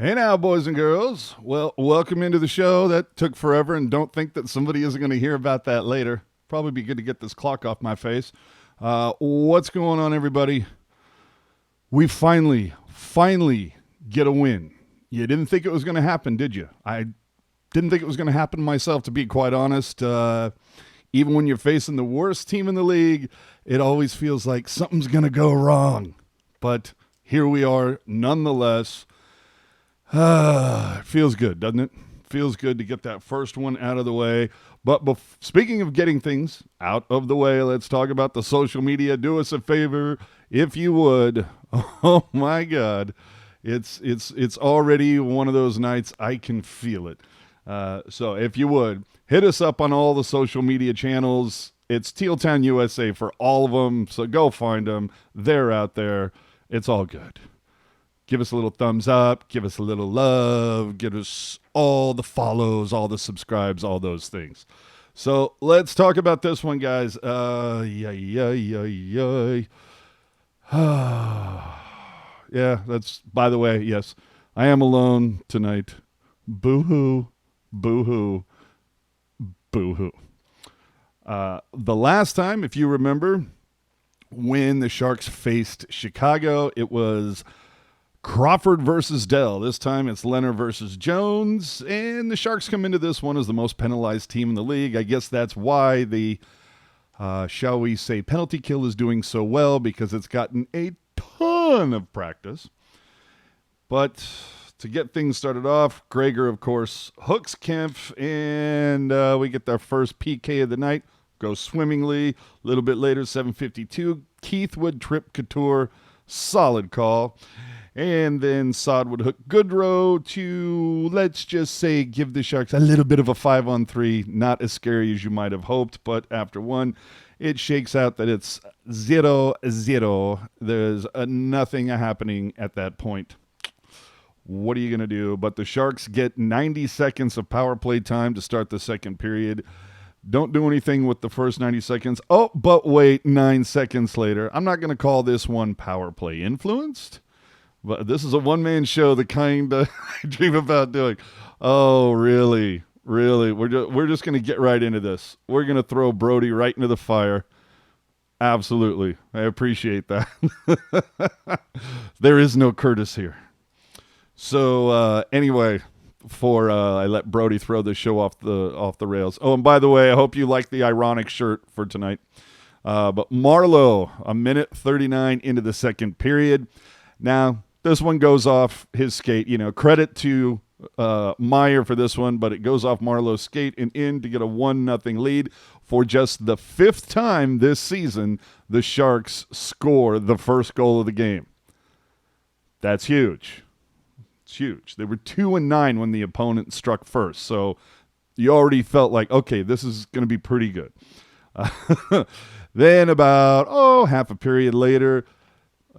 Hey now, boys and girls. Well, welcome into the show. That took forever, and don't think that somebody isn't going to hear about that later. Probably be good to get this clock off my face. What's going on, everybody? We finally get a win. You didn't think it was going to happen, did you? I didn't think it was going to happen myself, to be quite honest. Even when you're facing the worst team in the league, it always feels like something's going to go wrong. But here we are, nonetheless. It feels good, doesn't it? Feels good to get that first one out of the way. But speaking of getting things out of the way, let's talk about the social media. Do us a favor, if you would. Oh my God, it's already one of those nights. I can feel it. So if you would hit us up on all the social media channels. It's Teal Town USA for all of them. So go find them. They're out there. It's all good. Give us a little thumbs up, give us a little love, give us all the follows, all the subscribes, all those things. So let's talk about this one, guys. Yeah, that's, by the way, yes, I am alone tonight. Boo-hoo, boo-hoo, boo-hoo. The last time, if you remember, when the Sharks faced Chicago, it was Crawford versus Dell. This time it's Leonard versus Jones, and the Sharks come into this one as the most penalized team in the league. I guess that's why the, shall we say, penalty kill is doing so well, because it's gotten a ton of practice. But to get things started off, Gregor, of course, hooks Kemp, and we get our first PK of the night. Goes swimmingly. A little bit later, 7:52, Keith would trip Couture. Solid call. And then Saad would hook Goodrow to, let's just say, give the Sharks a little bit of a 5-on-3. Not as scary as you might have hoped, but after one, it shakes out that it's 0-0. There's nothing happening at that point. What are you going to do? But the Sharks get 90 seconds of power play time to start the second period. Don't do anything with the first 90 seconds. Oh, but wait, 9 seconds later. I'm not going to call this one power play influenced. But this is a one-man show, the kind I dream about doing. Oh, really? Really? We're just going to get right into this. We're going to throw Brody right into the fire. Absolutely. I appreciate that. There is no Curtis here. So anyway, before I let Brody throw the show off the rails. Oh, and by the way, I hope you like the ironic shirt for tonight. But Marleau, a minute 39 into the second period. Now, this one goes off his skate. Credit to Meyer for this one, but it goes off Marleau's skate and in to get a 1-0 lead. For just the fifth time this season, the Sharks score the first goal of the game. That's huge. It's huge. They were 2-9 when the opponent struck first, so you already felt like, okay, this is going to be pretty good. Then about, half a period later,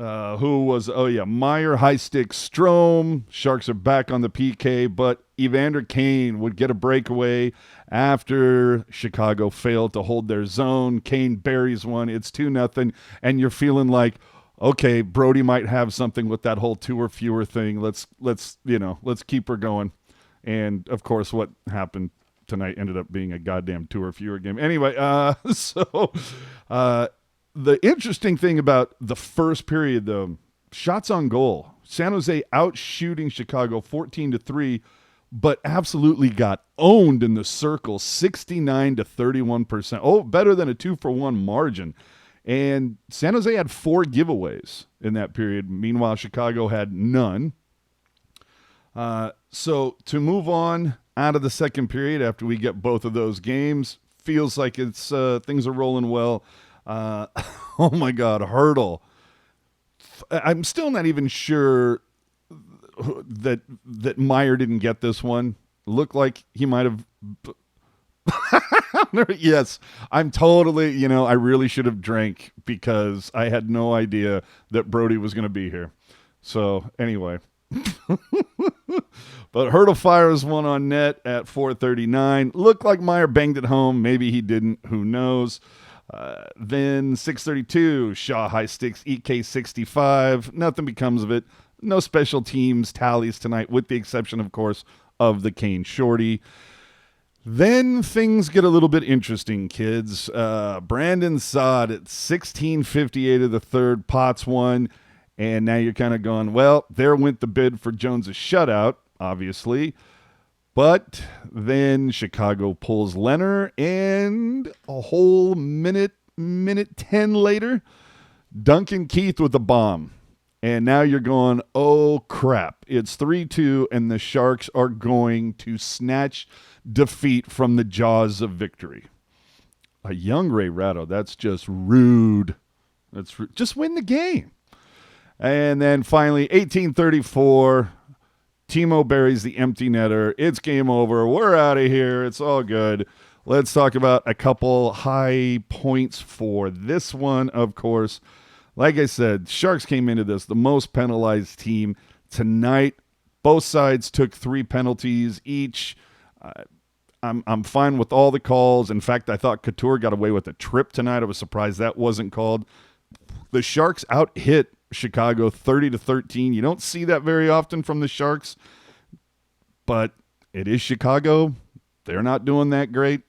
Meyer, high stick, Strome. Sharks are back on the PK, but Evander Kane would get a breakaway after Chicago failed to hold their zone. Kane buries one. It's 2-0, and you're feeling like, okay, Brody might have something with that whole 2 or fewer thing. Let's keep her going. And of course, what happened tonight ended up being a goddamn 2 or fewer game. Anyway, the interesting thing about the first period, though, shots on goal. San Jose out shooting Chicago 14-3, but absolutely got owned in the circle, 69-31%. Oh, better than a 2-for-1 margin. And San Jose had 4 giveaways in that period. Meanwhile, Chicago had none. So to move on out of the second period after we get both of those games, feels like it's things are rolling well. Oh my God, Hurdle. I'm still not even sure that Meyer didn't get this one. Looked like he might have. Yes, I'm totally, I really should have drank because I had no idea that Brody was going to be here. So anyway. But Hurdle fires one on net at 4:39. Looked like Meyer banged it home. Maybe he didn't. Who knows? Then 6:32, Shaw high sticks, EK 65. Nothing becomes of it. No special teams tallies tonight, with the exception, of course, of the Kane shorty. Then things get a little bit interesting, kids. Brandon Saad at 16:58 of the third, Potts won, and now you're kind of going, well, there went the bid for Jones' shutout, obviously. But then Chicago pulls Leonard, and a whole minute 10 later, Duncan Keith with the bomb. And now you're going, oh, crap. It's 3-2, and the Sharks are going to snatch defeat from the jaws of victory. A young Ray Ratto, that's just rude. Just win the game. And then finally, 1834, Timo buries the empty netter. It's game over. We're out of here. It's all good. Let's talk about a couple high points for this one, of course. Like I said, Sharks came into this the most penalized team tonight. Both sides took 3 penalties each. I'm fine with all the calls. In fact, I thought Couture got away with a trip tonight. I was surprised that wasn't called. The Sharks out-hit Chicago 30-13. You don't see that very often from the Sharks, but it is Chicago. They're not doing that great.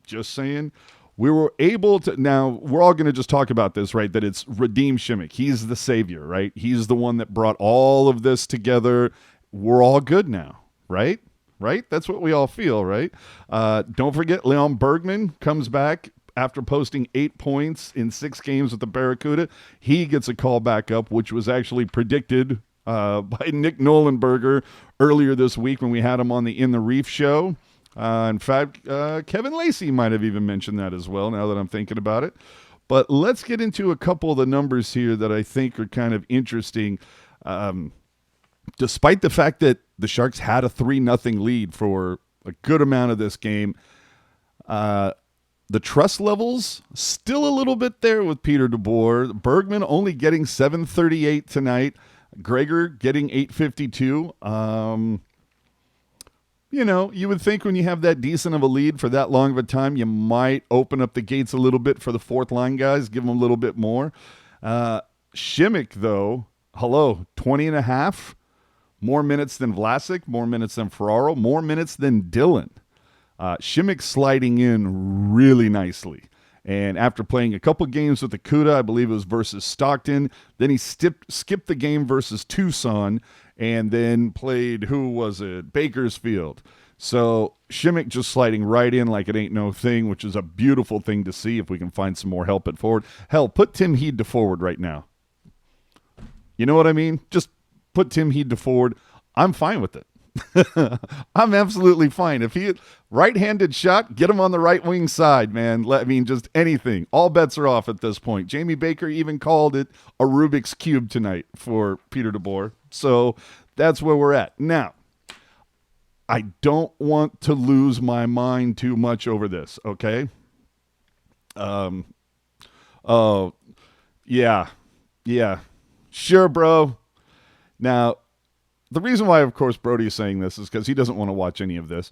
Just saying. We were able to, now we're all going to just talk about this, right? That it's Radim Šimić. He's the savior, right? He's the one that brought all of this together. We're all good now, right? Right? That's what we all feel, right? Don't forget, Leon Bergman comes back after posting 8 points in 6 games with the Barracuda. He gets a call back up, which was actually predicted by Nick Nolenberger earlier this week when we had him on the In the Reef show. In fact, Kevin Lacey might have even mentioned that as well, now that I'm thinking about it. But let's get into a couple of the numbers here that I think are kind of interesting. Despite the fact that the Sharks had a 3-0 lead for a good amount of this game, the trust levels still a little bit there with Peter DeBoer. Bergman only getting 738 tonight. Gregor getting 852. You know, you would think when you have that decent of a lead for that long of a time, you might open up the gates a little bit for the fourth line guys, give them a little bit more. Šimić, though, 20 and a half. More minutes than Vlasic, more minutes than Ferraro, more minutes than Dylan. Šimić sliding in really nicely. And after playing a couple games with the CUDA, I believe it was versus Stockton, then he skipped the game versus Tucson, and then played, Bakersfield. So Šimić just sliding right in like it ain't no thing, which is a beautiful thing to see if we can find some more help at forward. Hell, put Tim Heed to forward right now. You know what I mean? Just put Tim Heed to forward. I'm fine with it. I'm absolutely fine. If he right-handed shot, get him on the right wing side, man. Just anything. All bets are off at this point. Jamie Baker even called it a Rubik's Cube tonight for Peter DeBoer. So that's where we're at. Now, I don't want to lose my mind too much over this, okay? Yeah. Sure, bro. Now, the reason why, of course, Brody is saying this is because he doesn't want to watch any of this.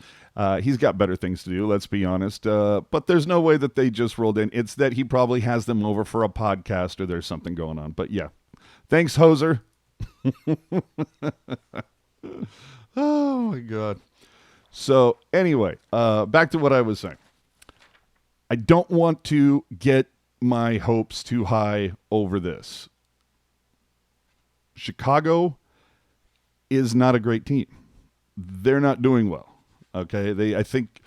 He's got better things to do, let's be honest. But there's no way that they just rolled in. It's that he probably has them over for a podcast or there's something going on. But yeah. Thanks, Hoser. Oh, my God. So, anyway, back to what I was saying. I don't want to get my hopes too high over this. Chicago is not a great team. They're not doing well. Okay, I think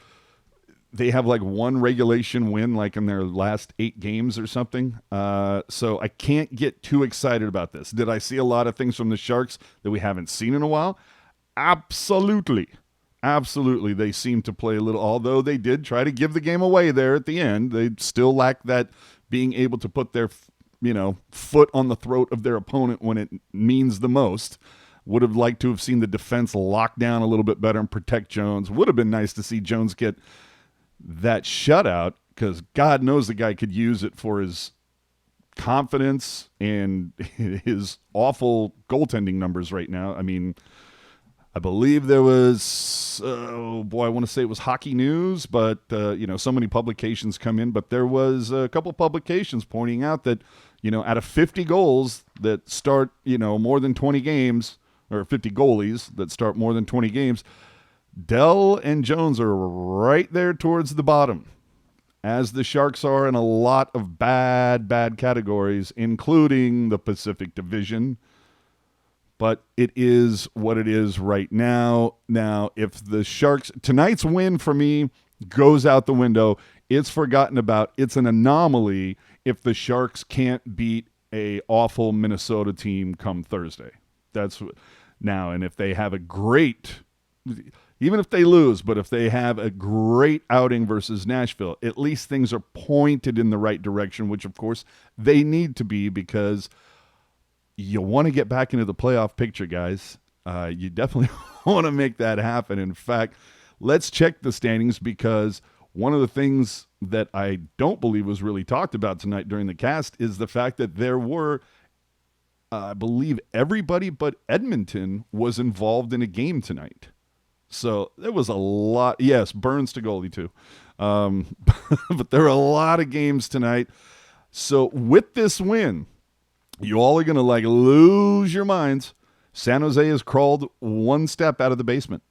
they have like one regulation win, like in their last 8 games or something. So I can't get too excited about this. Did I see a lot of things from the Sharks that we haven't seen in a while? Absolutely. They seem to play a little, although they did try to give the game away there at the end. They still lack that being able to put their, foot on the throat of their opponent when it means the most. Would have liked to have seen the defense lock down a little bit better and protect Jones. Would have been nice to see Jones get that shutout because God knows the guy could use it for his confidence and his awful goaltending numbers right now. I mean, I believe there was, I want to say it was Hockey News, but, so many publications come in. But there was a couple publications pointing out that, out of 50 goals that start, more than 20 games, or 50 goalies that start more than 20 games, Dell and Jones are right there towards the bottom, as the Sharks are in a lot of bad categories, including the Pacific Division. But it is what it is right now. Now, if the Sharks, tonight's win for me goes out the window. It's forgotten about. It's an anomaly if the Sharks can't beat a awful Minnesota team come Thursday. That's now, and if they have a great, even if they lose, but if they have a great outing versus Nashville, at least things are pointed in the right direction, which of course they need to be, because you want to get back into the playoff picture, guys. You definitely want to make that happen. In fact, let's check the standings, because one of the things that I don't believe was really talked about tonight during the cast is the fact that there were, I believe everybody but Edmonton was involved in a game tonight. So there was a lot. Yes, Burns to goalie too. But there are a lot of games tonight. So with this win, you all are going to lose your minds. San Jose has crawled one step out of the basement.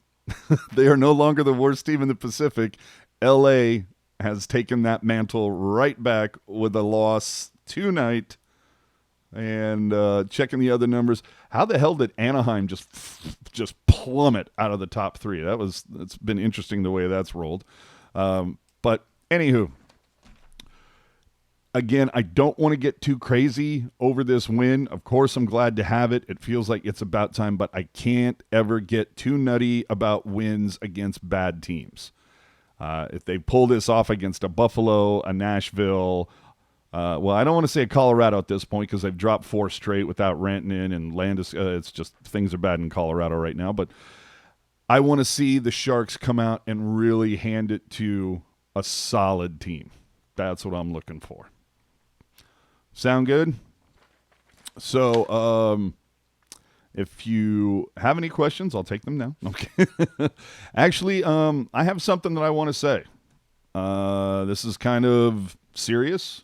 They are no longer the worst team in the Pacific. LA has taken that mantle right back with a loss tonight. And checking the other numbers, how the hell did Anaheim just plummet out of the top three? It's been interesting the way that's rolled. But anywho, again, I don't want to get too crazy over this win. Of course, I'm glad to have it. It feels like it's about time, but I can't ever get too nutty about wins against bad teams. If they pull this off against a Buffalo, a Nashville, well, I don't want to say Colorado at this point, because they've dropped 4 straight without Rantanen and Landis. It's just things are bad in Colorado right now. But I want to see the Sharks come out and really hand it to a solid team. That's what I'm looking for. Sound good? So, if you have any questions, I'll take them now. Okay. Actually, I have something that I want to say. This is kind of serious,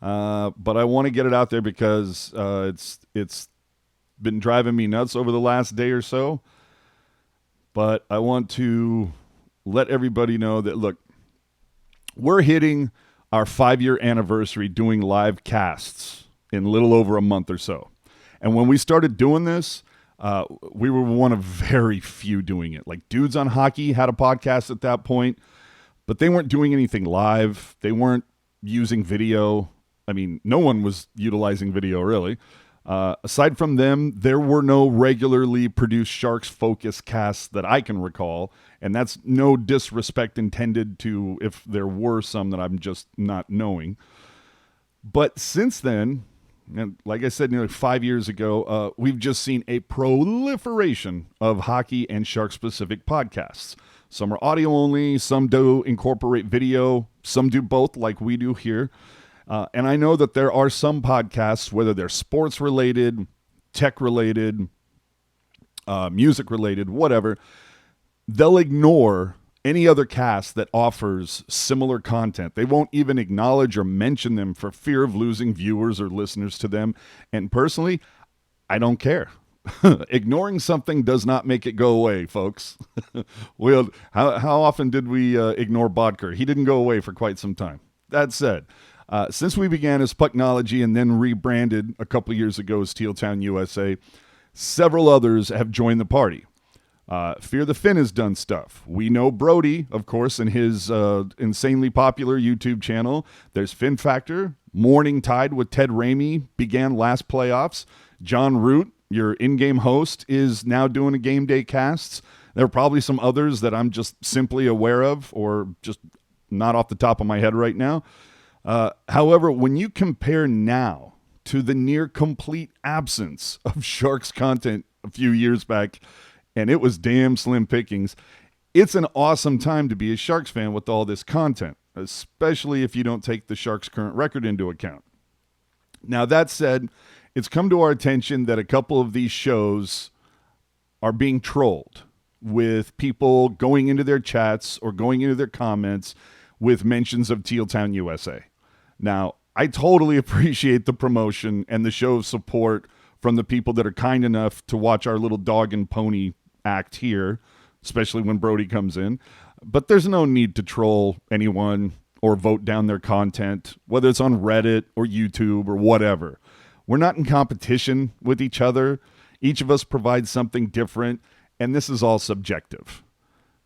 but I want to get it out there because it's been driving me nuts over the last day or so. But I want to let everybody know that, look, we're hitting our 5-year anniversary doing live casts in a little over a month or so. And when we started doing this, we were one of very few doing it. Like Dudes on Hockey had a podcast at that point, but they weren't doing anything live. They weren't using video. I mean, no one was utilizing video, really. Aside from them, there were no regularly produced Sharks Focus casts that I can recall, and that's no disrespect intended to if there were some that I'm just not knowing. But since then, and like I said, nearly 5 years ago, we've just seen a proliferation of hockey and Shark-specific podcasts. Some are audio only, some do incorporate video, some do both like we do here. And I know that there are some podcasts, whether they're sports-related, tech-related, music-related, whatever, they'll ignore any other cast that offers similar content. They won't even acknowledge or mention them for fear of losing viewers or listeners to them. And personally, I don't care. Ignoring something does not make it go away, folks. How often did we ignore Bodker? He didn't go away for quite some time. That said, since we began as Pucknology and then rebranded a couple years ago as Teal Town USA, several others have joined the party. Fear the Fin has done stuff. We know Brody, of course, in his insanely popular YouTube channel. There's Fin Factor. Morning Tide with Ted Ramey began last playoffs. John Root, your in-game host, is now doing a game day casts. There are probably some others that I'm just simply aware of or just not off the top of my head right now. However, when you compare now to the near complete absence of Sharks content a few years back, and it was damn slim pickings, it's an awesome time to be a Sharks fan with all this content, especially if you don't take the Sharks' current record into account. Now, that said, it's come to our attention that a couple of these shows are being trolled with people going into their chats or going into their comments with mentions of Teal Town USA. Now, I totally appreciate the promotion and the show of support from the people that are kind enough to watch our little dog and pony act here, especially when Brody comes in. But there's no need to troll anyone or vote down their content, whether it's on Reddit or YouTube or whatever. We're not in competition with each other. Each of us provides something different, and this is all subjective.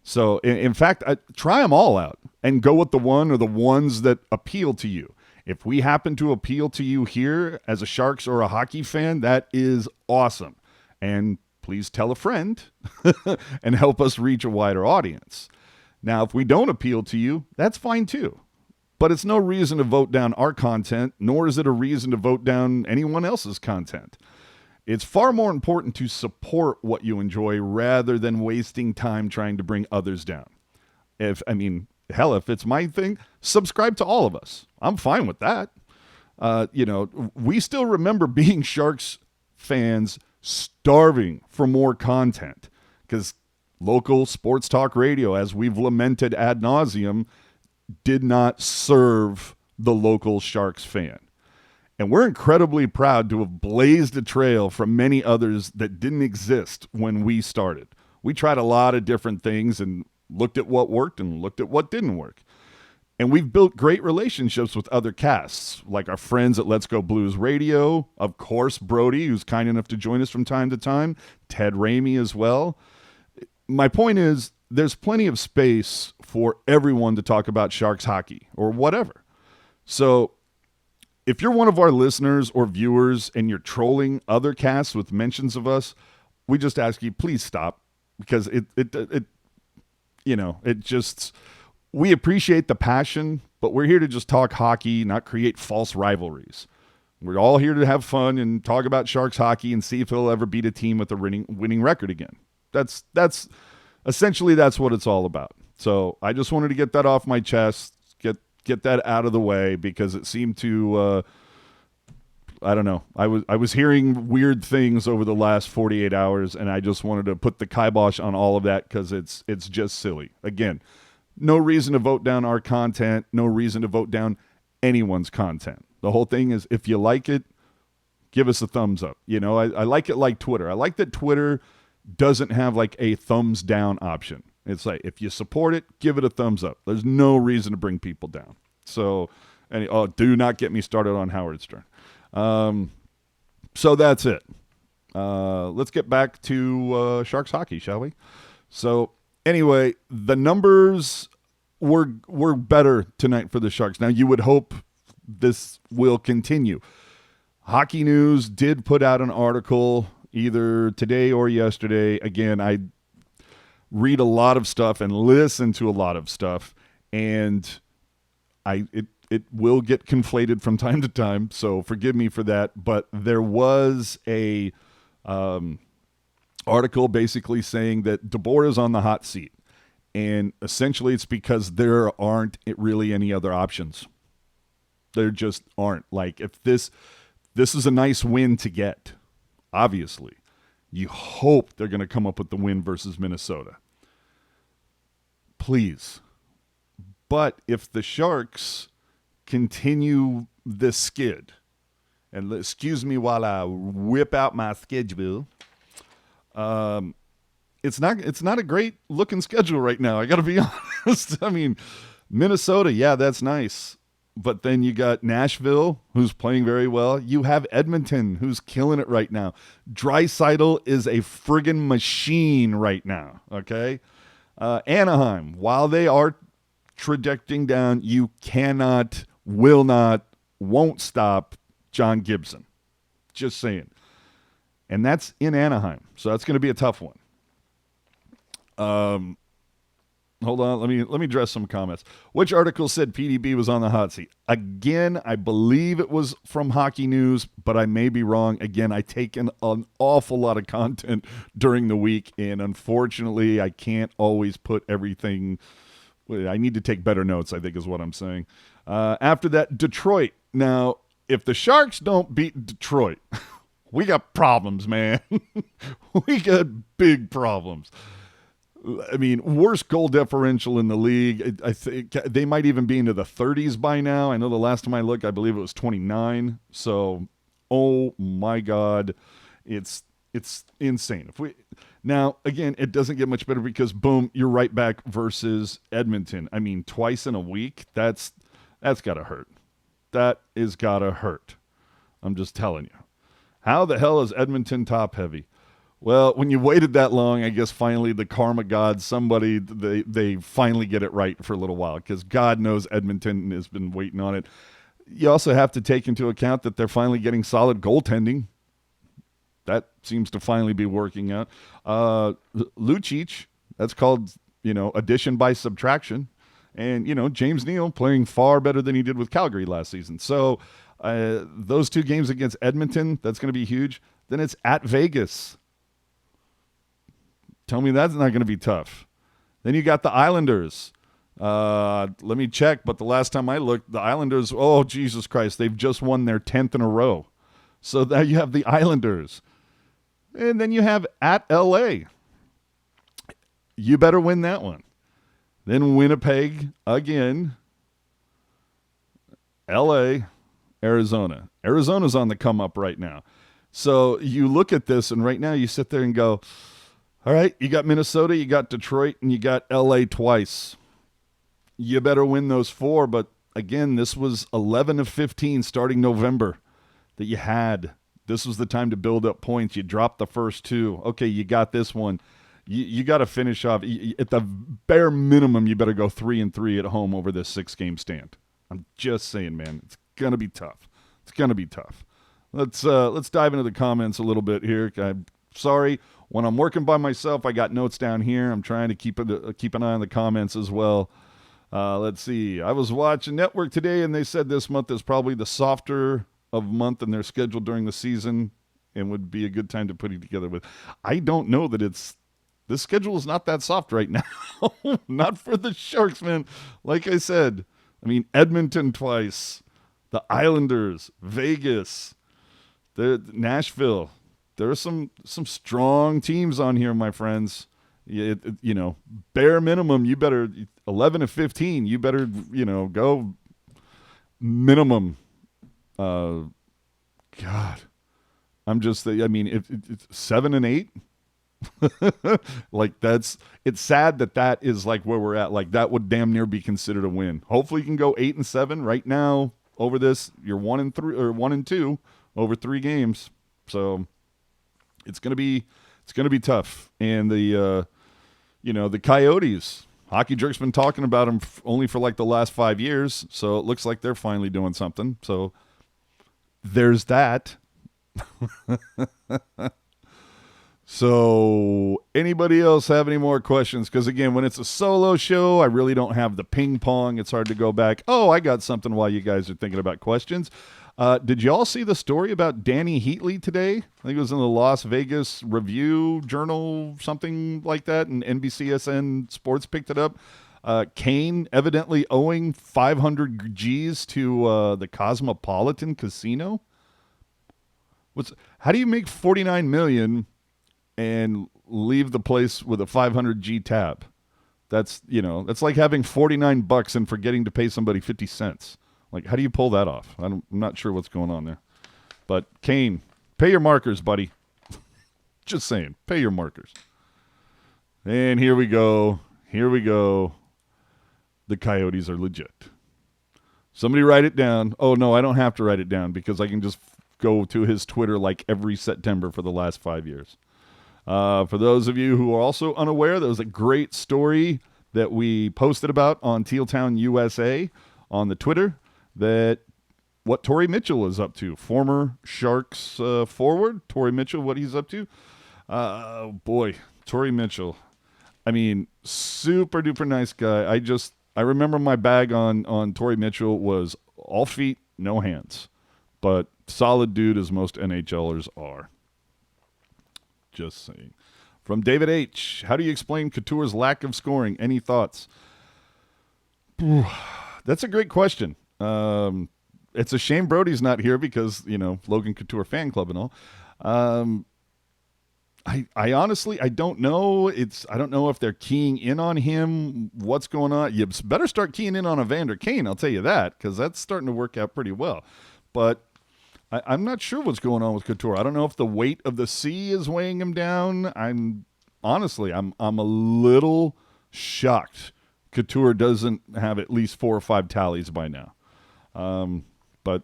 So, in fact, try them all out and go with the one or the ones that appeal to you. If we happen to appeal to you here as a Sharks or a hockey fan, that is awesome. And please tell a friend and help us reach a wider audience. Now, if we don't appeal to you, that's fine too. But it's no reason to vote down our content, nor is it a reason to vote down anyone else's content. It's far more important to support what you enjoy rather than wasting time trying to bring others down. If it's my thing, subscribe to all of us. I'm fine with that. We still remember being Sharks fans starving for more content because local sports talk radio, as we've lamented ad nauseum, did not serve the local Sharks fan. And we're incredibly proud to have blazed a trail from many others that didn't exist when we started. We tried a lot of different things and looked at what worked and looked at what didn't work. And we've built great relationships with other casts, like our friends at Let's Go Blues Radio, of course, Brody, who's kind enough to join us from time to time, Ted Ramey as well. My point is, there's plenty of space for everyone to talk about Sharks hockey or whatever. So if you're one of our listeners or viewers and you're trolling other casts with mentions of us, we just ask you, please stop, because we appreciate the passion, but we're here to just talk hockey, not create false rivalries. We're all here to have fun and talk about Sharks hockey and see if they'll ever beat a team with a winning record again. That's essentially that's what it's all about. So I just wanted to get that off my chest, get that out of the way, because it seemed to I don't know. I was hearing weird things over the last 48 hours, and I just wanted to put the kibosh on all of that because it's just silly. Again, no reason to vote down our content, no reason to vote down anyone's content. The whole thing is, if you like it, give us a thumbs up. I like it like Twitter. I like that Twitter doesn't have like a thumbs down option. It's like, if you support it, give it a thumbs up. There's no reason to bring people down. So, do not get me started on Howard Stern. So that's it. Let's get back to Sharks hockey, shall we? So anyway, the numbers were better tonight for the Sharks. Now, you would hope this will continue. Hockey News did put out an article either today or yesterday. Again, I read a lot of stuff and listen to a lot of stuff, and it will get conflated from time to time, so forgive me for that. But there was a article basically saying that DeBoer is on the hot seat, and essentially it's because there aren't really any other options. There just aren't. Like, if this is a nice win to get, obviously. You hope they're going to come up with the win versus Minnesota. Please. But if the Sharks continue this skid, and excuse me while I whip out my schedule, it's not a great looking schedule right now. I got to be honest. I mean, Minnesota, yeah, that's nice. But then you got Nashville, who's playing very well. You have Edmonton, who's killing it right now. Draisaitl is a friggin' machine right now, okay? Anaheim, while they are trajecting down, you cannot, will not, won't stop John Gibson. Just saying. And that's in Anaheim, so that's going to be a tough one. Hold on, let me address some comments. Which article said PDB was on the hot seat? Again, I believe it was from Hockey News, but I may be wrong. Again, I take in an awful lot of content during the week, and unfortunately, I can't always put everything. I need to take better notes, I think is what I'm saying. After that, Detroit. Now, if the Sharks don't beat Detroit, we got problems, man. We got big problems. I mean, worst goal differential in the league. I think they might even be into the 30s by now. I know the last time I looked, I believe it was 29. So, oh my God. It's insane. Now, again, it doesn't get much better because, boom, you're right back versus Edmonton. I mean, twice in a week, that's got to hurt. That is got to hurt. I'm just telling you. How the hell is Edmonton top heavy? Well, when you waited that long, I guess finally the karma gods, they finally get it right for a little while because God knows Edmonton has been waiting on it. You also have to take into account that they're finally getting solid goaltending. That seems to finally be working out. Lucic, that's called, addition by subtraction. And, James Neal playing far better than he did with Calgary last season. So those 2 games against Edmonton, that's going to be huge. Then it's at Vegas. Tell me that's not going to be tough. Then you got the Islanders. Let me check, but the last time I looked, the Islanders, oh, Jesus Christ, they've just won their 10th in a row. So there you have the Islanders. And then you have at L.A. You better win that one. Then Winnipeg again. L.A., Arizona. Arizona's on the come up right now. So you look at this, and right now you sit there and go, all right, you got Minnesota, you got Detroit, and you got L.A. twice. You better win those 4. But again, this was 11 of 15 starting November that you had. This was the time to build up points. You dropped the first 2. Okay, you got this one. You got to finish off. At the bare minimum, you better go 3-3 at home over this 6-game stand. I'm just saying, man, it's going to be tough. It's going to be tough. Let's dive into the comments a little bit here. I'm sorry. When I'm working by myself, I got notes down here. I'm trying to keep an eye on the comments as well. Let's see. I was watching Network today, and they said this month is probably the softer of month in their schedule during the season and would be a good time to put it together with. I don't know that this schedule is not that soft right now. Not for the Sharks, man. Like I said, Edmonton twice, the Islanders, Vegas, Nashville. There are some strong teams on here, my friends. Bare minimum, you better 11 of 15. You better, go minimum. God, I'm just. If it's 7 and 8, like it's sad that is like where we're at. Like that would damn near be considered a win. Hopefully, you can go 8 and 7 right now over this. You're 1 and 3 or 1 and 2 over 3 games. So it's gonna be tough. And the Coyotes. Hockey Jerk's been talking about them only for like the last 5 years. So it looks like they're finally doing something. So there's that. So anybody else have any more questions? Because, again, when it's a solo show, I really don't have the ping pong. It's hard to go back. Oh, I got something while you guys are thinking about questions. Did you all see the story about Danny Heatley today? I think it was in the Las Vegas Review-Journal, something like that, and NBCSN Sports picked it up. Kane evidently owing 500 G's to the Cosmopolitan Casino. How do you make $49 million and leave the place with a 500 G tab? That's like having $49 and forgetting to pay somebody 50 cents. Like, how do you pull that off? I'm not sure what's going on there. But Kane, pay your markers, buddy. Just saying, pay your markers. And here we go. The Coyotes are legit. Somebody write it down. Oh, no, I don't have to write it down because I can just go to his Twitter like every September for the last 5 years. For those of you who are also unaware, there was a great story that we posted about on Teal Town USA on the Twitter that what Torrey Mitchell is up to. Former Sharks forward, Torrey Mitchell, what he's up to. Boy, Torrey Mitchell. Super duper nice guy. I remember my bag on Torrey Mitchell was all feet, no hands. But solid dude as most NHLers are. Just saying. From David H. How do you explain Couture's lack of scoring? Any thoughts? That's a great question. It's a shame Brody's not here because, Logan Couture fan club and all. I honestly, I don't know. I don't know if they're keying in on him. What's going on? You better start keying in on Evander Kane, I'll tell you that, because that's starting to work out pretty well. But I'm not sure what's going on with Couture. I don't know if the weight of the sea is weighing him down. Honestly, I'm a little shocked Couture doesn't have at least 4 or 5 tallies by now. But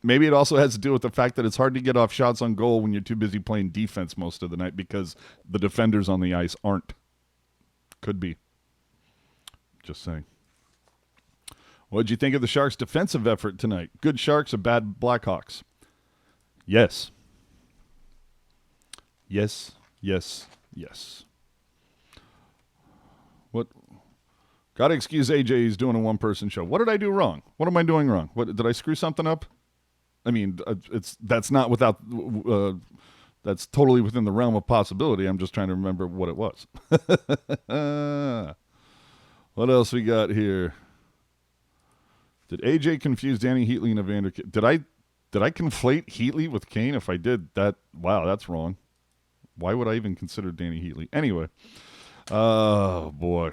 maybe it also has to do with the fact that it's hard to get off shots on goal when you're too busy playing defense most of the night because the defenders on the ice aren't. Could be. Just saying. What did you think of the Sharks' defensive effort tonight? Good Sharks or bad Blackhawks? Yes. Yes, yes, yes. What? Gotta excuse AJ. He's doing a one-person show. What did I do wrong? What am I doing wrong? What did I screw something up? I mean, that's not without. That's totally within the realm of possibility. I'm just trying to remember what it was. What else we got here? Did AJ confuse Danny Heatley and Evander Kane? Did I conflate Heatley with Kane? If I did, wow, that's wrong. Why would I even consider Danny Heatley? Anyway, oh boy.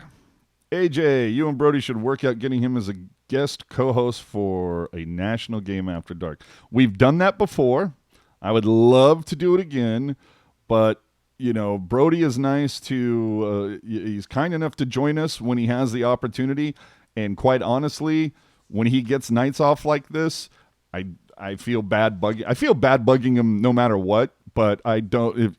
AJ, you and Brody should work out getting him as a guest co-host for a national game after dark. We've done that before. I would love to do it again, but Brody is nice to. He's kind enough to join us when he has the opportunity, and quite honestly, when he gets nights off like this, I feel bad bugging. I feel bad bugging him no matter what. But I don't,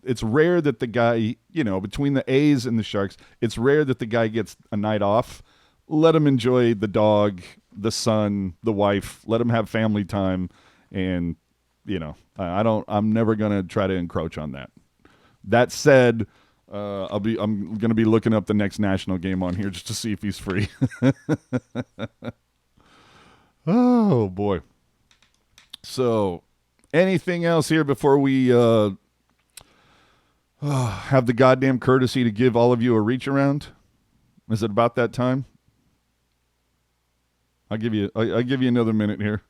it's rare that the guy, between the A's and the Sharks, it's rare that the guy gets a night off. Let him enjoy the dog, the son, the wife. Let him have family time. And, I'm never going to try to encroach on that. That said, I'm going to be looking up the next national game on here just to see if he's free. Oh, boy. So, anything else here before we have the goddamn courtesy to give all of you a reach around? Is it about that time? I'll give you another minute here.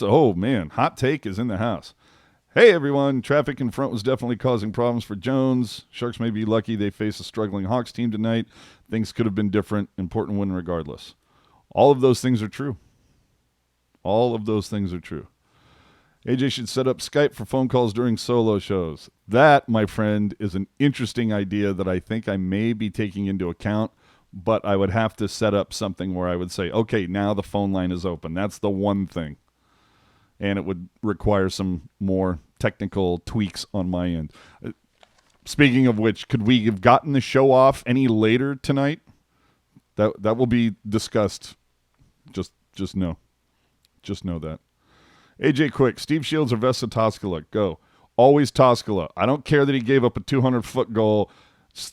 Oh man, hot take is in the house. Hey everyone, traffic in front was definitely causing problems for Jones. Sharks may be lucky they face a struggling Hawks team tonight. Things could have been different. Important win regardless. All of those things are true. All of those things are true. AJ should set up Skype for phone calls during solo shows. That, my friend, is an interesting idea that I think I may be taking into account, but I would have to set up something where I would say, okay, now the phone line is open. That's the one thing. And it would require some more technical tweaks on my end. Speaking of which, could we have gotten the show off any later tonight? That will be discussed. Just know. Just know that. AJ Quick, Steve Shields or Vesa Toskala? Go. Always Toskala. I don't care that he gave up a 200-foot goal.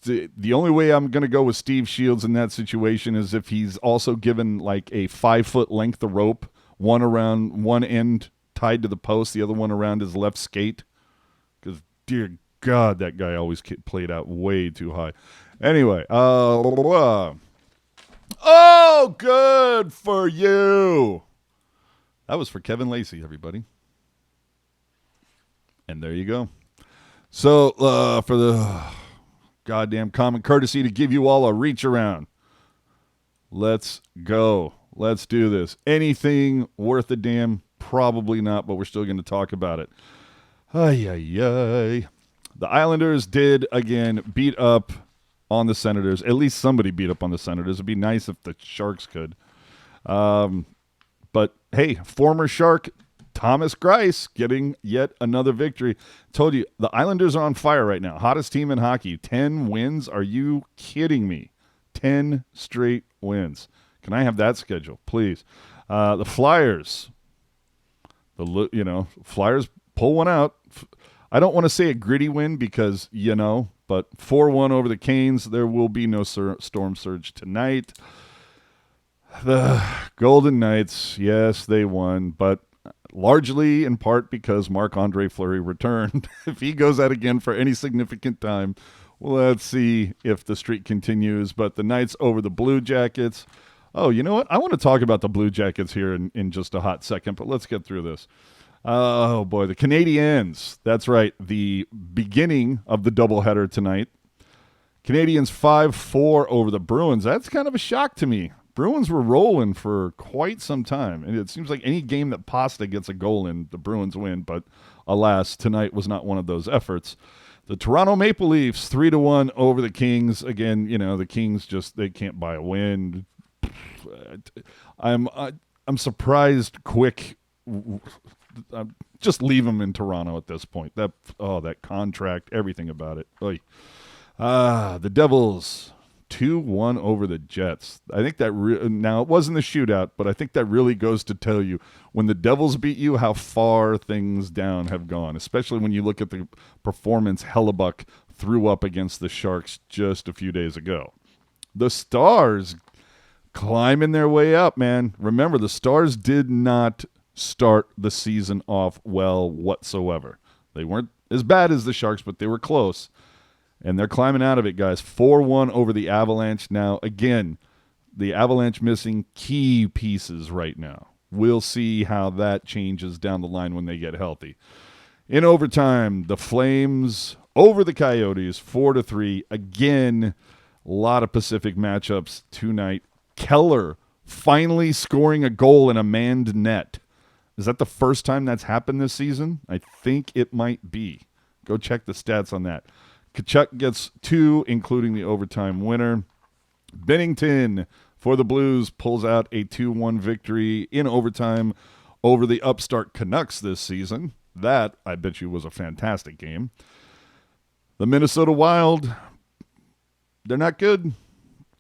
The only way I'm going to go with Steve Shields in that situation is if he's also given like a 5-foot length of rope, one around one end tied to the post, the other one around his left skate. Because, dear God, that guy always played out way too high. Anyway, oh, good for you. That was for Kevin Lacey, everybody. And there you go. So, for the goddamn common courtesy to give you all a reach around, let's go. Let's do this. Anything worth a damn? Probably not, but we're still going to talk about it. Ay, ay, ay. The Islanders did, again, beat up on the Senators. At least somebody beat up on the Senators. It'd be nice if the Sharks could. But, hey, former Shark Thomas Greiss getting yet another victory. Told you, the Islanders are on fire right now. Hottest team in hockey. 10 wins? Are you kidding me? 10 straight wins. Can I have that schedule, please? The Flyers. Flyers pull one out. I don't want to say a gritty win because, but 4-1 over the Canes. There will be no storm surge tonight. The Golden Knights, yes, they won, but largely in part because Marc-Andre Fleury returned. If he goes out again for any significant time, let's see if the streak continues. But the Knights over the Blue Jackets. Oh, you know what? I want to talk about the Blue Jackets here in just a hot second, but let's get through this. Oh, boy, the Canadiens. That's right, the beginning of the doubleheader tonight. Canadiens 5-4 over the Bruins. That's kind of a shock to me. Bruins were rolling for quite some time, and it seems like any game that Pasta gets a goal in, the Bruins win, but alas, tonight was not one of those efforts. The Toronto Maple Leafs 3-1 over the Kings. Again, the Kings they can't buy a win. I'm surprised quick. Just leave them in Toronto at this point. That contract, everything about it. Oy. The Devils 2-1 over the Jets. I think that now it wasn't a shootout, but I think that really goes to tell you when the Devils beat you how far things down have gone, especially when you look at the performance Hellebuck threw up against the Sharks just a few days ago. The Stars climbing their way up, man. Remember, the Stars did not start the season off well whatsoever. They weren't as bad as the Sharks, but they were close. And they're climbing out of it, guys. 4-1 over the Avalanche. Now, again, the Avalanche missing key pieces right now. We'll see how that changes down the line when they get healthy. In overtime, the Flames over the Coyotes, 4-3. Again, a lot of Pacific matchups tonight. Keller finally scoring a goal in a manned net. Is that the first time that's happened this season? I think it might be. Go check the stats on that. Kachuk gets 2, including the overtime winner. Bennington for the Blues pulls out a 2-1 victory in overtime over the upstart Canucks this season. That, I bet you, was a fantastic game. The Minnesota Wild, they're not good.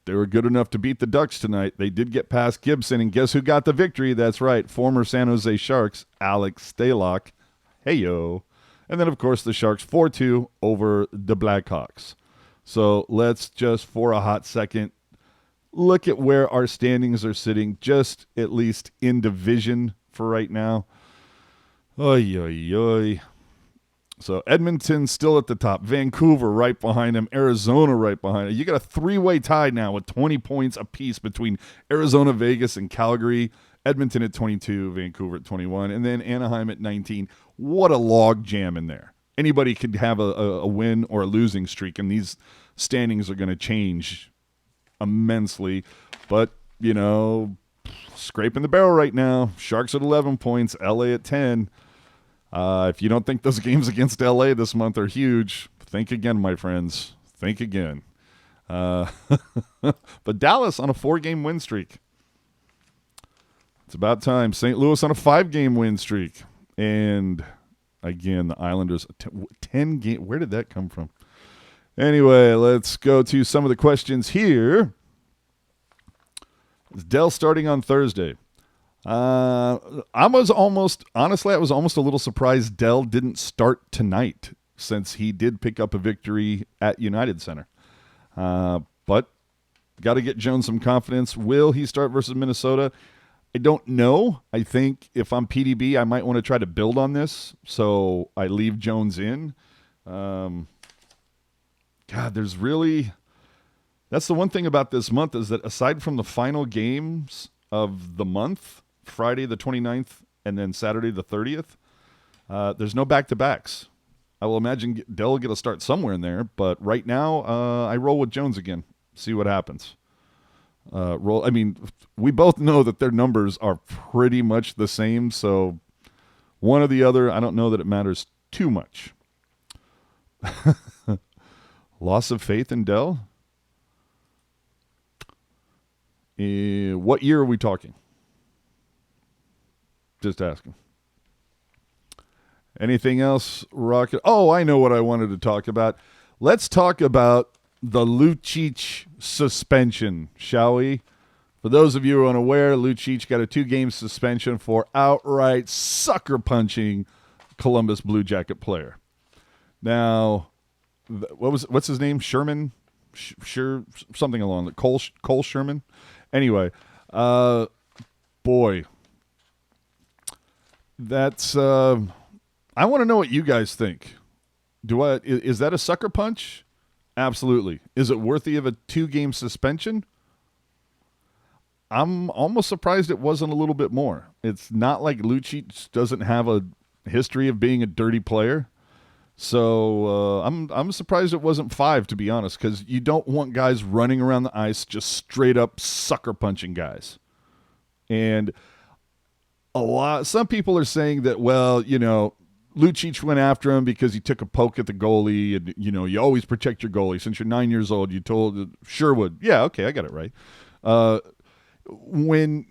They were good enough to beat the Ducks tonight. They did get past Gibson, and guess who got the victory? That's right, former San Jose Sharks, Alex Stalock. Hey-yo. And then, of course, the Sharks 4-2 over the Blackhawks. So let's just, for a hot second, look at where our standings are sitting, just at least in division for right now. Oy, oy, oy. So Edmonton still at the top. Vancouver right behind them. Arizona right behind them. You got a three-way tie now with 20 points apiece between Arizona, Vegas, and Calgary. Edmonton at 22, Vancouver at 21, and then Anaheim at 19. What a log jam in there. Anybody could have a win or a losing streak, and these standings are going to change immensely. But, scraping the barrel right now. Sharks at 11 points, LA at 10. If you don't think those games against LA this month are huge, think again, my friends. Think again. But Dallas on a 4-game win streak. It's about time. St. Louis on a 5-game win streak. And, again, the Islanders, 10 game. Where did that come from? Anyway, let's go to some of the questions here. Is Dell starting on Thursday? I was almost a little surprised Dell didn't start tonight since he did pick up a victory at United Center. But got to get Jones some confidence. Will he start versus Minnesota? I don't know. I think if I'm PDB, I might want to try to build on this, so I leave Jones in. God, that's the one thing about this month is that aside from the final games of the month, Friday the 29th and then Saturday the 30th, there's no back-to-backs. I will imagine Dell will get a start somewhere in there, but right now I roll with Jones again, see what happens. We both know that their numbers are pretty much the same, so one or the other, I don't know that it matters too much. Loss of faith in Dell? What year are we talking? Just asking. Anything else, Rocket? Oh, I know what I wanted to talk about. Let's talk about the Lucic suspension, shall we? For those of you who are unaware, Lucic got a 2-game suspension for outright sucker punching Columbus Blue Jacket player. Now, what's his name? Sherman? Something along the Cole Sherman. Anyway, boy, that's. I want to know what you guys think. Is that a sucker punch? Absolutely. Is it worthy of a 2-game suspension? I'm almost surprised it wasn't a little bit more. It's not like Lucic doesn't have a history of being a dirty player. So I'm surprised it wasn't 5, to be honest, because you don't want guys running around the ice just straight up sucker punching guys. And some people are saying that, well, Lucic went after him because he took a poke at the goalie, and you always protect your goalie. Since you're 9 years old, you told Sherwood, yeah, okay, I got it right. When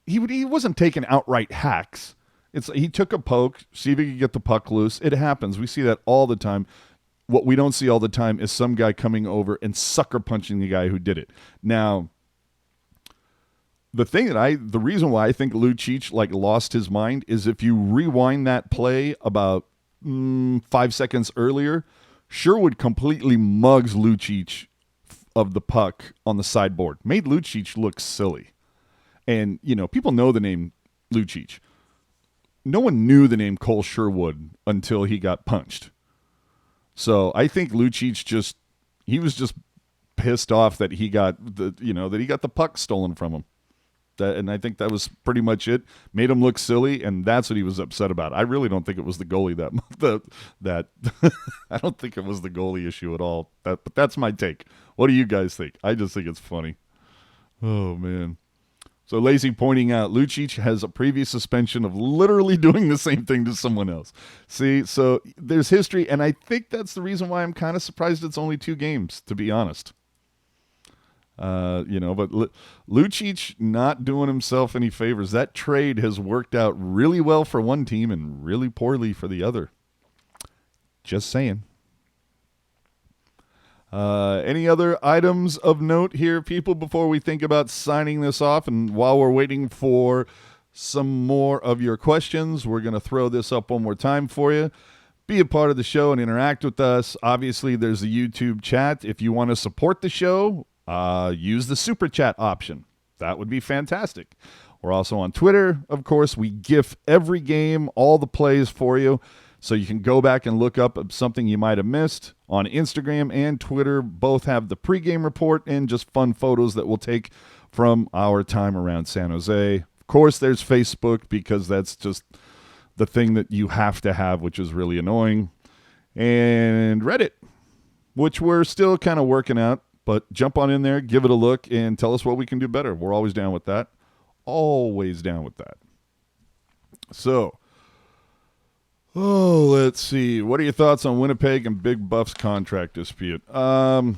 he wasn't taking outright hacks. He took a poke, see if he could get the puck loose. It happens. We see that all the time. What we don't see all the time is some guy coming over and sucker punching the guy who did it. Now, the reason why I think Lucic lost his mind is if you rewind that play about 5 seconds earlier, Sherwood completely mugs Lucic of the puck on the sideboard. Made Lucic look silly. And, people know the name Lucic. No one knew the name Cole Sherwood until he got punched. So I think Lucic he was just pissed off that he got the puck stolen from him. And I think that was pretty much it. Made him look silly, and that's what he was upset about. I really don't think it was the goalie that I don't think it was the goalie issue at all. But that's my take. What do you guys think? I just think it's funny. Oh man. So Lacey pointing out Lucic has a previous suspension of literally doing the same thing to someone else. See, so there's history, and I think that's the reason why I'm kind of surprised it's only 2 games, to be honest. But Lucic not doing himself any favors. That trade has worked out really well for one team and really poorly for the other. Just saying. Any other items of note here, people, before we think about signing this off? And while we're waiting for some more of your questions, we're going to throw this up one more time for you. Be a part of the show and interact with us. Obviously, there's a YouTube chat. If you want to support the show, use the super chat option. That would be fantastic. We're also on Twitter, of course. We GIF every game, all the plays for you, so you can go back and look up something you might have missed. On Instagram and Twitter, both have the pregame report and just fun photos that we'll take from our time around San Jose. Of course, there's Facebook, because that's just the thing that you have to have, which is really annoying. And Reddit, which we're still kind of working out. But jump on in there, give it a look, and tell us what we can do better. We're always down with that. Always down with that. So, let's see. What are your thoughts on Winnipeg and Big Buff's contract dispute? I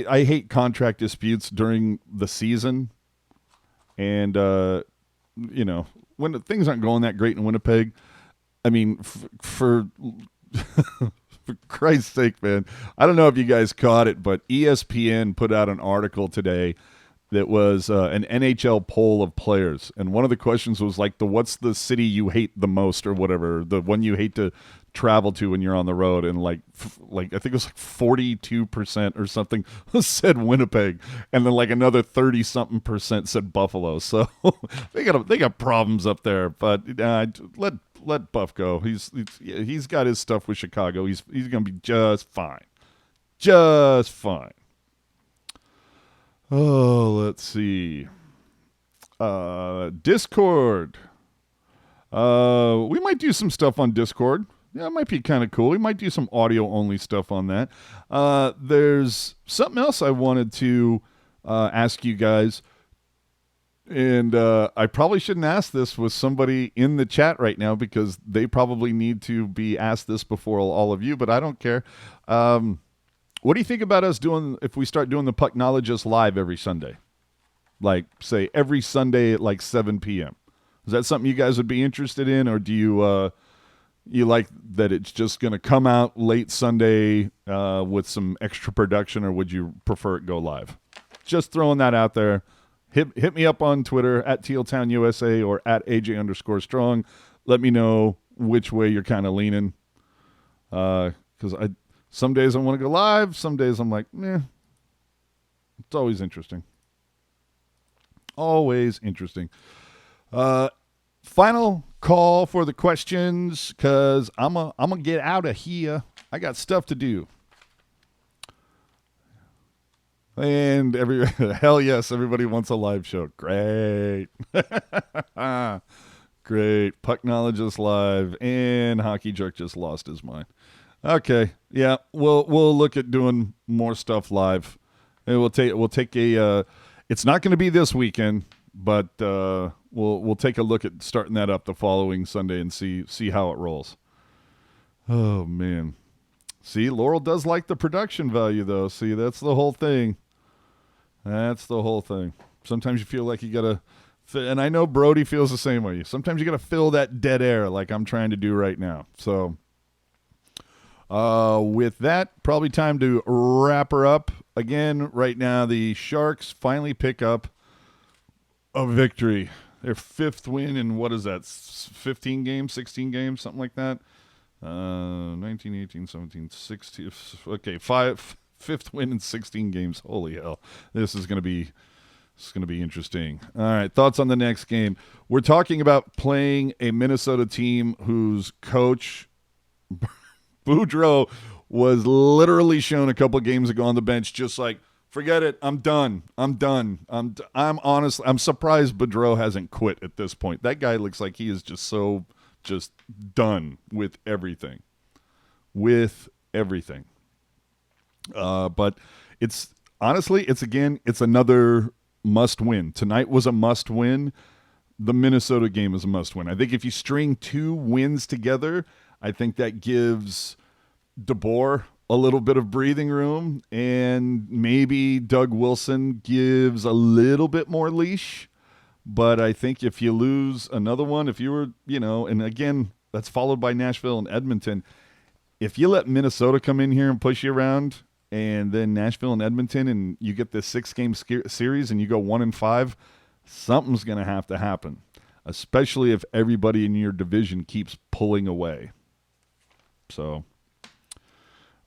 hate contract disputes during the season. And, when things aren't going that great in Winnipeg, I mean, for Christ's sake, man. I don't know if you guys caught it, but ESPN put out an article today that was an NHL poll of players. And one of the questions was what's the city you hate the most or whatever, the one you hate to travel to when you're on the road. And I think it was 42% or something said Winnipeg. And then another 30-something% said Buffalo. So they got problems up there, but let Buff go. He's got his stuff with Chicago. He's going to be just fine. Just fine. Oh, let's see. Discord. We might do some stuff on Discord. Yeah, it might be kind of cool. We might do some audio-only stuff on that. There's something else I wanted to ask you guys. And I probably shouldn't ask this with somebody in the chat right now, because they probably need to be asked this before all of you, but I don't care. What do you think about us doing, if we start doing the Pucknologist live every Sunday? Say, every Sunday at 7 p.m. Is that something you guys would be interested in, or do you like that it's just going to come out late Sunday with some extra production, or would you prefer it go live? Just throwing that out there. Hit me up on Twitter at TealTownUSA or at AJ_Strong. Let me know which way you're kind of leaning. Because some days I want to go live. Some days I'm like, meh. It's always interesting. Always interesting. Final call for the questions, because I'm gonna get out of here. I got stuff to do. And hell yes, everybody wants a live show. Great. Great. Puck Knowledge is live, and Hockey Jerk just lost his mind. Okay, yeah, we'll look at doing more stuff live. And we'll take a. It's not going to be this weekend, but we'll take a look at starting that up the following Sunday and see how it rolls. Oh man, see, Laurel does like the production value though. See, that's the whole thing. That's the whole thing. Sometimes you feel like you gotta. And I know Brody feels the same way. Sometimes you got to fill that dead air like I'm trying to do right now. So with that, probably time to wrap her up. Again, right now, the Sharks finally pick up a victory. Their fifth win in, what is that, 15 games, 16 games, something like that? 19, 18, 17, 16. Okay, fifth win in 16 games. Holy hell. This is going to be interesting. All right, thoughts on the next game. We're talking about playing a Minnesota team whose coach, Boudreau, was literally shown a couple games ago on the bench just like, forget it, I'm done. I'm honest. I'm surprised Boudreau hasn't quit at this point. That guy looks like he is just done with everything. But it's another must win. Tonight was a must win. The Minnesota game is a must win. I think if you string two wins together, I think that gives DeBoer a little bit of breathing room, and maybe Doug Wilson gives a little bit more leash. But I think if you lose another one, if you were, and again, that's followed by Nashville and Edmonton. If you let Minnesota come in here and push you around, and then Nashville and Edmonton, and you get this 6-game series and you go 1-5, something's going to have to happen, especially if everybody in your division keeps pulling away. So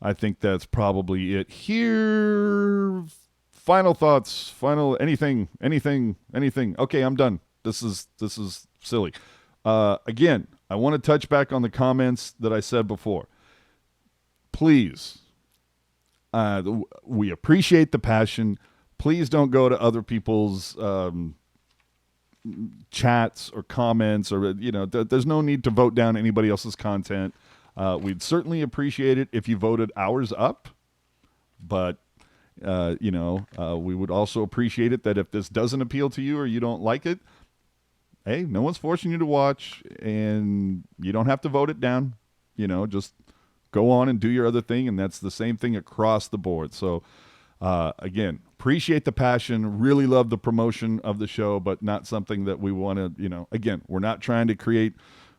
I think that's probably it here. Final thoughts, anything. Okay, I'm done. This is silly. Again, I want to touch back on the comments that I said before. Please, we appreciate the passion. Please don't go to other people's chats or comments, or there's no need to vote down anybody else's content. We'd certainly appreciate it if you voted ours up, but we would also appreciate it that if this doesn't appeal to you or you don't like it, hey, no one's forcing you to watch, and you don't have to vote it down. Just go on and do your other thing, and that's the same thing across the board. So, again, appreciate the passion, really love the promotion of the show, but not something that we want to, again, we're not trying to create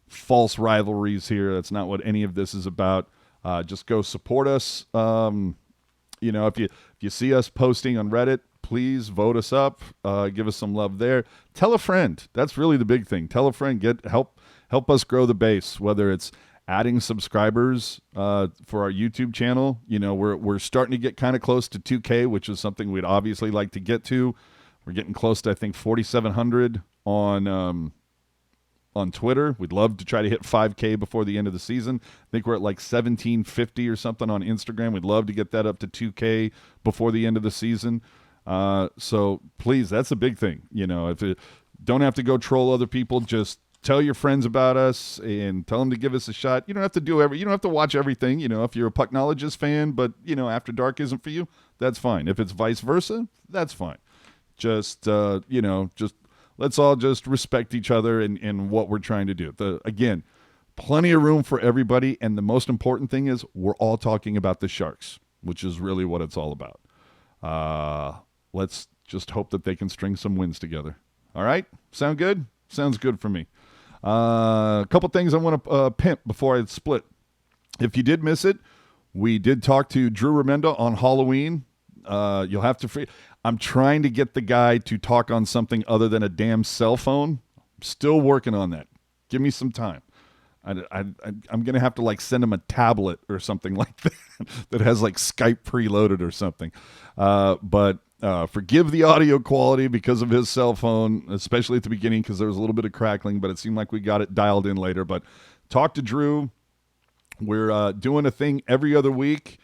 false rivalries here. That's not what any of this is about. Just go support us. If you see us posting on Reddit, please vote us up. Give us some love there. Tell a friend. That's really the big thing. Tell a friend. Help us grow the base, whether it's adding subscribers for our YouTube channel. We're starting to get kind of close to 2K, which is something we'd obviously like to get to. We're getting close to, I think, 4,700 on Twitter. We'd love to try to hit 5K before the end of the season. I think we're at like 1,750 or something on Instagram. We'd love to get that up to 2K before the end of the season. So please, that's a big thing. If you don't have to go troll other people, just tell your friends about us and tell them to give us a shot. You don't have to you don't have to watch everything. If you're a Pucknologist fan, but After Dark isn't for you, that's fine. If it's vice versa, that's fine. Just let's all just respect each other and what we're trying to do. Again, plenty of room for everybody, and the most important thing is we're all talking about the Sharks, which is really what it's all about. Let's just hope that they can string some wins together. All right? Sound good? Sounds good for me. A couple things I want to pimp before I split. If you did miss it, we did talk to Drew Remenda on Halloween. You'll have to I'm trying to get the guy to talk on something other than a damn cell phone. I'm still working on that. Give me some time. I'm going to have to send him a tablet or something like that that has Skype preloaded or something. But forgive the audio quality because of his cell phone, especially at the beginning because there was a little bit of crackling, but it seemed like we got it dialed in later. But talk to Drew. We're doing a thing every other week.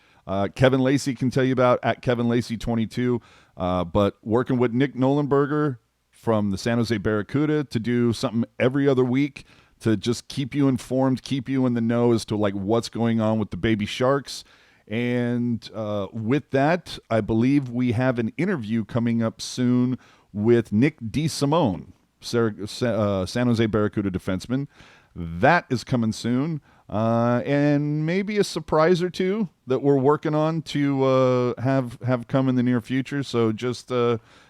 Kevin Lacey can tell you about at Kevin Lacey 22. But working with Nick Nolenberger, from the San Jose Barracuda to do something every other week to just keep you informed, keep you in the know as to like what's going on with the baby Sharks. And with that, I believe we have an interview coming up soon with Nick DeSimone, San Jose Barracuda defenseman. That is coming soon. And maybe a surprise or two that we're working on to have come in the near future. So just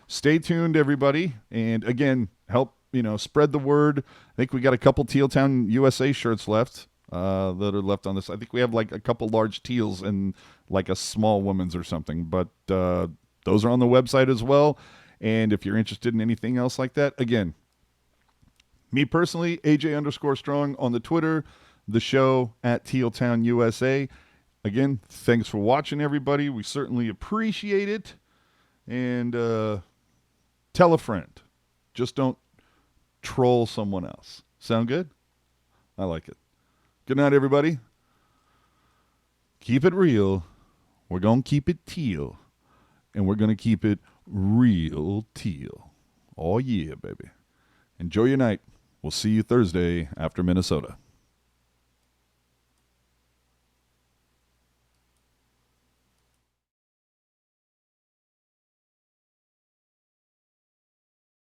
stay tuned, everybody. And again, help spread the word. I think we got a couple Teal Town USA shirts left that are left on this. I think we have like a couple large Teals and like a small women's or something. But those are on the website as well. And if you're interested in anything else like that, again, me personally, AJ_Strong on the Twitter, the show at Teal Town USA. Again, thanks for watching, everybody. We certainly appreciate it. And tell a friend. Just don't troll someone else. Sound good? I like it. Good night, everybody. Keep it real. We're going to keep it teal. And we're going to keep it real teal. Oh, yeah, baby. Enjoy your night. We'll see you Thursday after Minnesota.